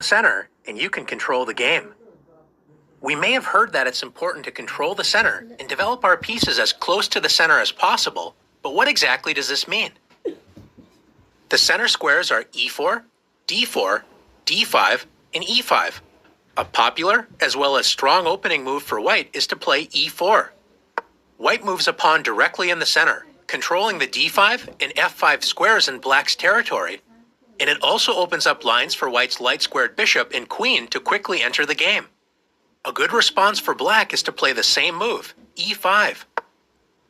center, and you can control the game. We may have heard that it's important to control the center and develop our pieces as close to the center as possible, but what exactly does this mean? The center squares are e4, d4, d5, and e5. A popular as well as strong opening move for white is to play e4. White moves a pawn directly in the center, controlling the d5 and f5 squares in black's territory, and it also opens up lines for white's light-squared bishop and queen to quickly enter the game. A good response for black is to play the same move, e5.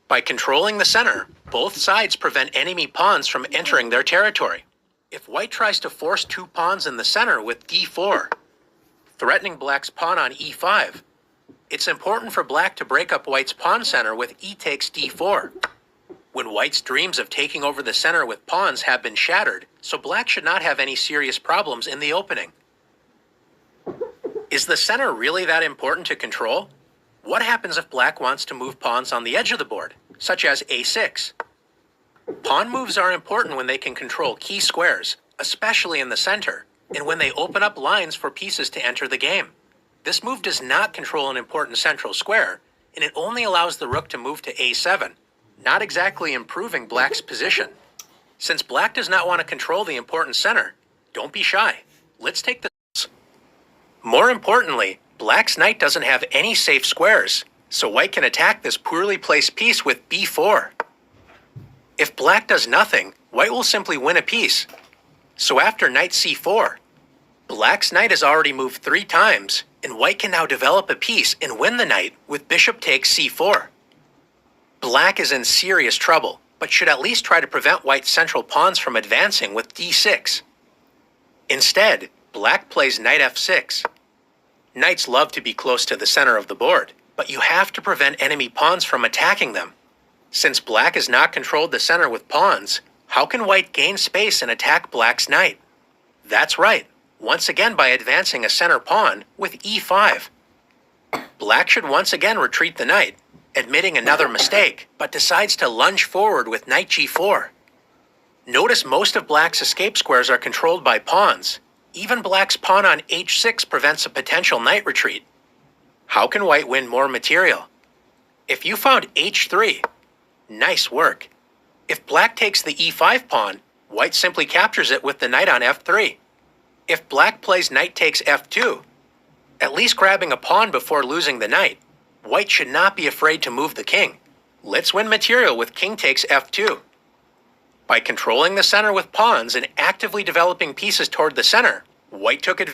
By controlling the center, both sides prevent enemy pawns from entering their territory. If white tries to force two pawns in the center with d4, threatening black's pawn on e5, it's important for black to break up white's pawn center with e takes d4. When white's dreams of taking over the center with pawns have been shattered, so black should not have any serious problems in the opening. Is the center really that important to control? What happens if black wants to move pawns on the edge of the board, such as a6? Pawn moves are important when they can control key squares, especially in the center, and when they open up lines for pieces to enter the game. This move does not control an important central square, and it only allows the rook to move to a7, not exactly improving black's position. Since black does not want to control the important center, don't be shy. Let's take this. More importantly, black's knight doesn't have any safe squares, so white can attack this poorly placed piece with b4. If black does nothing, white will simply win a piece. So after knight c4, black's knight has already moved 3 times, and white can now develop a piece and win the knight with bishop takes c4. Black is in serious trouble, but should at least try to prevent white's central pawns from advancing with d6. Instead, black plays knight f6. Knights love to be close to the center of the board, but you have to prevent enemy pawns from attacking them. Since black has not controlled the center with pawns, how can white gain space and attack black's knight? That's right, once again by advancing a center pawn with e5. Black should once again retreat the knight, admitting another mistake, but decides to lunge forward with knight g4. Notice most of black's escape squares are controlled by pawns. Even black's pawn on h6 prevents a potential knight retreat. How can white win more material? If you found h3, nice work. If black takes the e5 pawn, white simply captures it with the knight on f3. If black plays knight takes f2, at least grabbing a pawn before losing the knight, white should not be afraid to move the king. Let's win material with king takes f2. By controlling the center with pawns and actively developing pieces toward the center, white took advantage